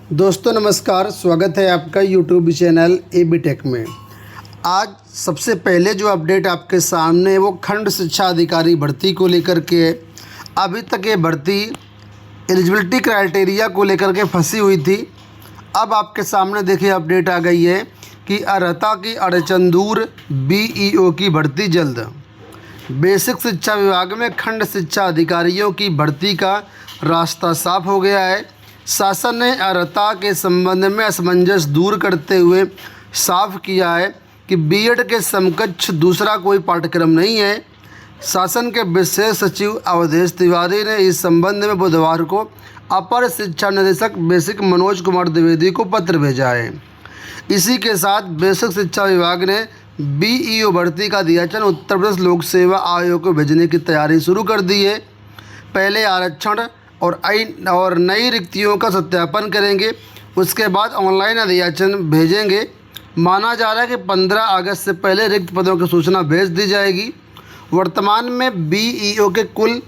दोस्तों नमस्कार, स्वागत है आपका यूट्यूब चैनल एबी टेक में। आज सबसे पहले जो अपडेट आपके सामने है वो खंड शिक्षा अधिकारी भर्ती को लेकर के है। अभी तक ये भर्ती एलिजिबिलिटी क्राइटेरिया को लेकर के फंसी हुई थी। अब आपके सामने देखिए अपडेट आ गई है कि अर्हता की अड़चन दूर, बीईओ की भर्ती जल्द। बेसिक शिक्षा विभाग में खंड शिक्षा अधिकारियों की भर्ती का रास्ता साफ हो गया है। शासन ने अर्हता के संबंध में असमंजस दूर करते हुए साफ किया है कि बीएड के समकक्ष दूसरा कोई पाठ्यक्रम नहीं है। शासन के विशेष सचिव अवधेश तिवारी ने इस संबंध में बुधवार को अपर शिक्षा निदेशक बेसिक मनोज कुमार द्विवेदी को पत्र भेजा है। इसी के साथ बेसिक शिक्षा विभाग ने बीईओ भर्ती का अध्याचन उत्तर प्रदेश लोक सेवा आयोग को भेजने की तैयारी शुरू कर दी है। पहले आरक्षण और नई रिक्तियों का सत्यापन करेंगे, उसके बाद ऑनलाइन अध्याचन भेजेंगे। माना जा रहा है कि 15 अगस्त से पहले रिक्त पदों की सूचना भेज दी जाएगी। वर्तमान में बीईओ के कुल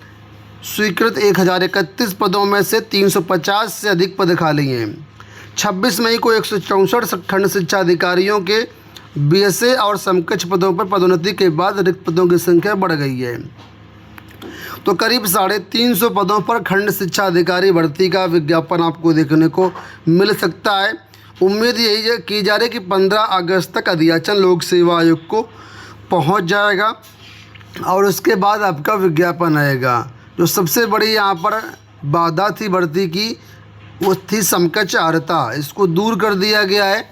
स्वीकृत 1031 पदों में से 350 से अधिक पद खाली हैं। 26 मई को 164 खंड शिक्षा अधिकारियों के बीएसए और समकक्ष पदों पर पदोन्नति के बाद रिक्त पदों की संख्या बढ़ गई है, तो करीब 350 पदों पर खंड शिक्षा अधिकारी भर्ती का विज्ञापन आपको देखने को मिल सकता है। उम्मीद यही की जा रही है कि 15 अगस्त तक अध्याचन लोक सेवा आयोग को पहुंच जाएगा और उसके बाद आपका विज्ञापन आएगा। जो सबसे बड़ी यहाँ पर बाधा थी भर्ती की, वो थी समकक्ष अर्हता। इसको दूर कर दिया गया है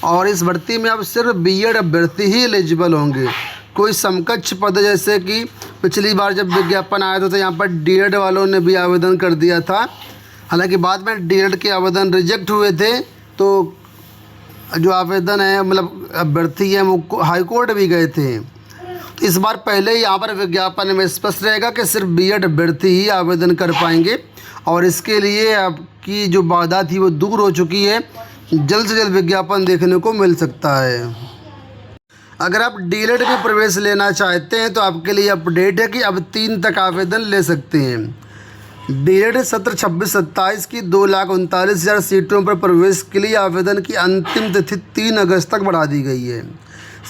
और इस भर्ती में अब सिर्फ बीएड अभ्यर्थी ही एलिजिबल होंगे। कोई समकक्ष पद, जैसे कि पिछली बार जब विज्ञापन आया था तो यहाँ पर डीएड वालों ने भी आवेदन कर दिया था। हालांकि बाद में डीएड के आवेदन रिजेक्ट हुए थे, तो जो आवेदन है मतलब अभ्यर्थी है वो हाई कोर्ट भी गए थे। इस बार पहले ही यहाँ पर विज्ञापन में स्पष्ट रहेगा कि सिर्फ बीएड अभ्यर्थी ही आवेदन कर पाएंगे और इसके लिए आपकी जो बाधा थी वो दूर हो चुकी है। जल्द से जल्द विज्ञापन देखने को मिल सकता है। अगर आप डीएलएड में प्रवेश लेना चाहते हैं तो आपके लिए अपडेट है कि अब 3 तक आवेदन ले सकते हैं। डीएलएड सत्र 26-27 की 2,39,000 सीटों पर प्रवेश के लिए आवेदन की अंतिम तिथि 3 अगस्त तक बढ़ा दी गई है।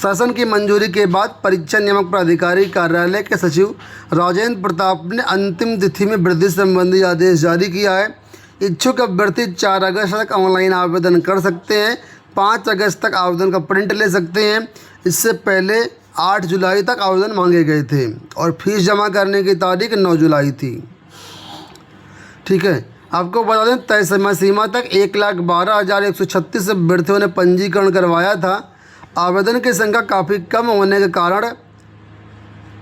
शासन की मंजूरी के बाद परीक्षा नियामक प्राधिकारी कार्यालय के सचिव राजेंद्र प्रताप ने अंतिम तिथि में वृद्धि संबंधी आदेश जारी किया है। इच्छुक अभ्यर्थी 4 अगस्त तक ऑनलाइन आवेदन कर सकते हैं। 5 अगस्त तक आवेदन का प्रिंट ले सकते हैं। इससे पहले 8 जुलाई तक आवेदन मांगे गए थे और फीस जमा करने की तारीख 9 जुलाई थी। ठीक है, आपको बता दें तय समय सीमा तक 1,12,136 अभ्यर्थियों ने पंजीकरण करवाया था। आवेदन की संख्या काफ़ी कम होने के कारण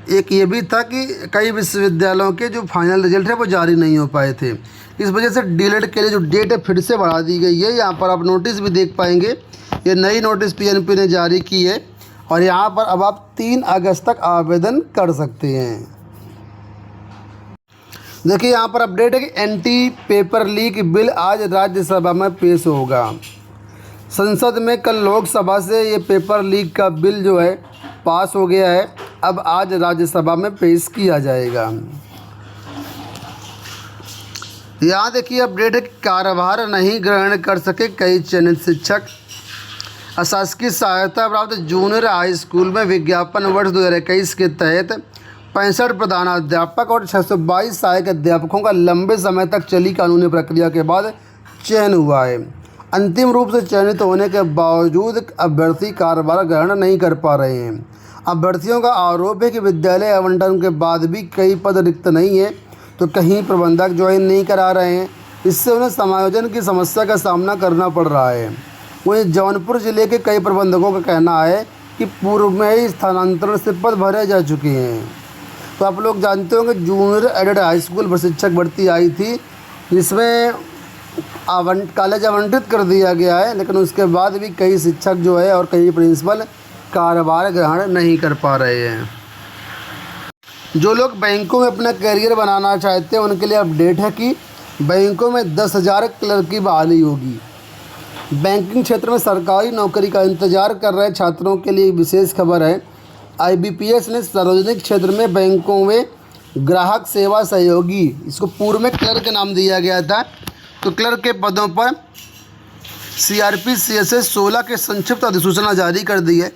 एक ये भी था कि कई विश्वविद्यालयों के जो फाइनल रिजल्ट है वो जारी नहीं हो पाए थे। इस वजह से डीएलएड के लिए जो डेट है फिर से बढ़ा दी गई है। यहाँ पर आप नोटिस भी देख पाएंगे, ये नई नोटिस पीएनपी ने जारी की है और यहाँ पर अब आप 3 अगस्त तक आवेदन कर सकते हैं। देखिए यहाँ पर अपडेट है कि एंटी पेपर लीक बिल आज राज्यसभा में पेश होगा। संसद में कल लोकसभा से ये पेपर लीक का बिल जो है पास हो गया है, अब आज राज्यसभा में पेश किया जाएगा। यहाँ देखिए अपडेट है कि कार्यभार नहीं ग्रहण कर सके कई चयनित शिक्षक। अशासकीय सहायता प्राप्त जूनियर हाई स्कूल में विज्ञापन वर्ष 2021 के तहत 65 प्रधानाध्यापक और 622 सहायक अध्यापकों का लंबे समय तक चली कानूनी प्रक्रिया के बाद चयन हुआ है। अंतिम रूप से चयनित होने के बावजूद अभ्यर्थी कार्यभार ग्रहण नहीं कर पा रहे हैं। अभ्यर्थियों का आरोप है कि विद्यालय आवंटन के बाद भी कई पद रिक्त नहीं है, तो कहीं प्रबंधक ज्वाइन नहीं करा रहे हैं। इससे उन्हें समायोजन की समस्या का सामना करना पड़ रहा है। वहीं जौनपुर जिले के कई प्रबंधकों का कहना है कि पूर्व में ही स्थानांतरण से पद भरे जा चुके हैं। तो आप लोग जानते होंगे जूनियर एडेड हाई स्कूल शिक्षक भर्ती आई थी, जिसमें कॉलेज आवंटित कर दिया गया है, लेकिन उसके बाद भी कई शिक्षक जो है और कई प्रिंसिपल कार्यभार ग्रहण नहीं कर पा रहे हैं। जो लोग बैंकों में अपना करियर बनाना चाहते हैं उनके लिए अपडेट है कि बैंकों में 10,000 क्लर्क की बहाली होगी। बैंकिंग क्षेत्र में सरकारी नौकरी का इंतजार कर रहे छात्रों के लिए विशेष खबर है। आईबीपीएस ने सार्वजनिक क्षेत्र में बैंकों में ग्राहक सेवा सहयोगी, इसको पूर्व में क्लर्क नाम दिया गया था, तो क्लर्क के पदों पर CRPCSS 16 की संक्षिप्त अधिसूचना जारी कर दी है।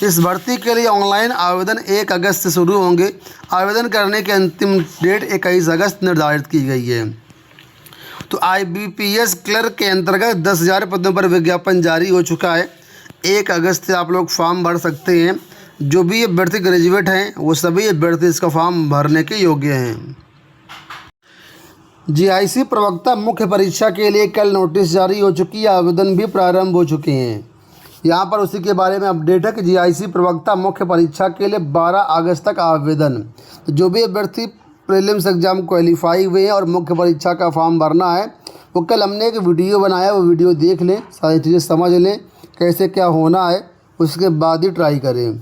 इस भर्ती के लिए ऑनलाइन आवेदन 1 अगस्त से शुरू होंगे। आवेदन करने की अंतिम डेट 21 अगस्त निर्धारित की गई है। तो IBPS क्लर्क के अंतर्गत 10,000 पदों पर विज्ञापन जारी हो चुका है। 1 अगस्त से आप लोग फॉर्म भर सकते हैं। जो भी अभ्यर्थी ग्रेजुएट हैं वो सभी अभ्यर्थी इसका फॉर्म भरने के योग्य हैं। GIC प्रवक्ता मुख्य परीक्षा के लिए कल नोटिस जारी हो चुकी है। आवेदन भी प्रारंभ हो चुके हैं। यहाँ पर उसी के बारे में अपडेट है कि GIC प्रवक्ता मुख्य परीक्षा के लिए 12 अगस्त तक आवेदन। तो जो भी अभ्यर्थी प्रीलिम्स एग्ज़ाम क्वालिफाई हुए हैं और मुख्य परीक्षा का फॉर्म भरना है, वो कल हमने एक वीडियो बनाया, वो वीडियो देख लें, सारी चीज़ें समझ लें कैसे क्या होना है, उसके बाद ही ट्राई करें।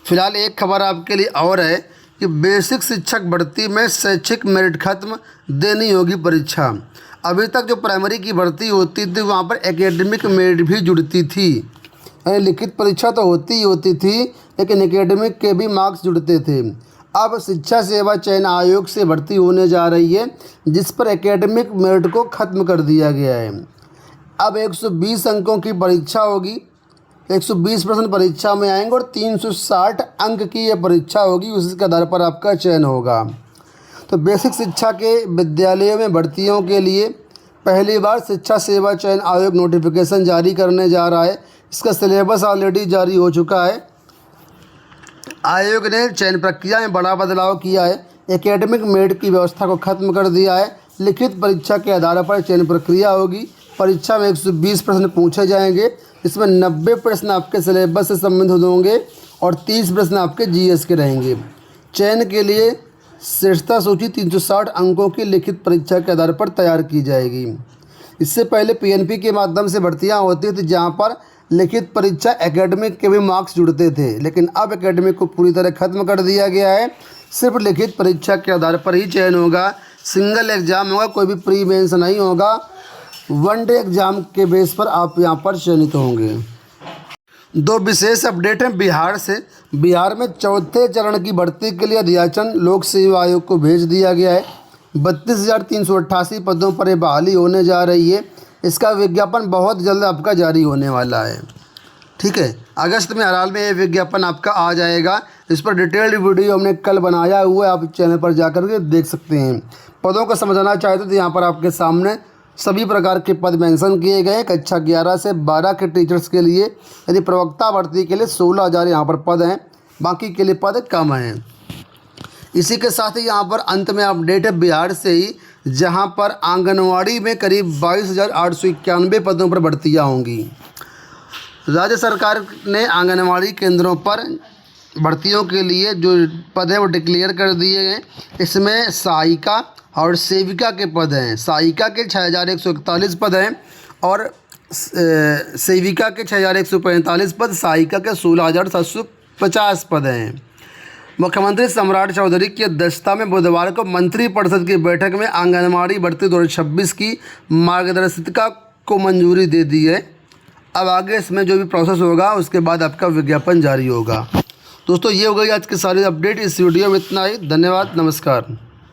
फिलहाल एक खबर आपके लिए और है कि बेसिक शिक्षक भर्ती में शैक्षिक मेरिट खत्म, देनी होगी परीक्षा। अभी तक जो प्राइमरी की भर्ती होती थी वहाँ पर एकेडमिक मेरिट भी जुड़ती थी, यानी लिखित परीक्षा तो होती ही होती थी लेकिन एकेडमिक के भी मार्क्स जुड़ते थे। अब शिक्षा सेवा चयन आयोग से भर्ती होने जा रही है जिस पर एकेडमिक मेरिट को ख़त्म कर दिया गया है। अब 120 अंकों की परीक्षा होगी, 120 प्रश्न परीक्षा में आएंगे और 360 अंक की ये परीक्षा होगी, उसके आधार पर आपका चयन होगा। तो बेसिक शिक्षा के विद्यालयों में भर्तियों के लिए पहली बार शिक्षा सेवा चयन आयोग नोटिफिकेशन जारी करने जा रहा है। इसका सिलेबस ऑलरेडी जारी हो चुका है। आयोग ने चयन प्रक्रिया में बड़ा बदलाव किया है। एकेडमिक मेरिट की व्यवस्था को खत्म कर दिया है। लिखित परीक्षा के आधार पर चयन प्रक्रिया होगी। परीक्षा में 120 प्रश्न पूछे जाएंगे। इसमें 90 प्रश्न आपके सिलेबस से संबंधित होंगे और 30 प्रश्न आपके GS के रहेंगे। चयन के लिए श्रेष्ठता सूची 360 अंकों की लिखित परीक्षा के आधार पर तैयार की जाएगी। इससे पहले PNP के माध्यम से भर्तियां होती थी जहां पर लिखित परीक्षा एकेडमिक के भी मार्क्स जुड़ते थे, लेकिन अब एकेडमिक को पूरी तरह खत्म कर दिया गया है। सिर्फ लिखित परीक्षा के आधार पर ही चयन होगा। सिंगल एग्ज़ाम होगा, कोई भी प्री मेंस नहीं होगा। 1 डे एग्ज़ाम के बेस पर आप यहाँ पर चयनित होंगे। 2 विशेष अपडेट हैं बिहार से। बिहार में चौथे चरण की भर्ती के लिए अध्याचन लोक सेवा आयोग को भेज दिया गया है। 32,388 पदों पर ये बहाली होने जा रही है। इसका विज्ञापन बहुत जल्द आपका जारी होने वाला है। ठीक है, अगस्त में हर हाल में ये विज्ञापन आपका आ जाएगा। इस पर डिटेल्ड वीडियो हमने कल बनाया हुआ है, आप चैनल पर जाकर के देख सकते हैं। पदों को समझना चाहते तो यहाँ पर आपके सामने सभी प्रकार के पद मेंशन किए गए हैं। कक्षा 11 से 12 के टीचर्स के लिए, यदि प्रवक्ता भर्ती के लिए 16,000 यहाँ पर पद हैं, बाकी के लिए पद कम हैं। इसी के साथ ही यहाँ पर अंत में अपडेट है बिहार से ही, जहाँ पर आंगनवाड़ी में करीब 22,891 पदों पर भर्तियाँ होंगी। राज्य सरकार ने आंगनवाड़ी केंद्रों पर भर्तियों के लिए जो पद हैं वो डिक्लेयर कर दिए गए। इसमें सहायिका और सेविका के पद हैं। सहायिका के 6,141 पद हैं और सेविका के 6,145 पद, सहायिका के 16,750 पद हैं। मुख्यमंत्री सम्राट चौधरी की अध्यक्षता में बुधवार को मंत्रिपरिषद की बैठक में आंगनबाड़ी भर्ती 2026 की मार्गदर्शिका को मंजूरी दे दी है। अब आगे इसमें जो भी प्रोसेस होगा उसके बाद आपका विज्ञापन जारी होगा। दोस्तों, ये हो गई आज की सारी अपडेट। इस वीडियो में इतना ही। धन्यवाद, नमस्कार।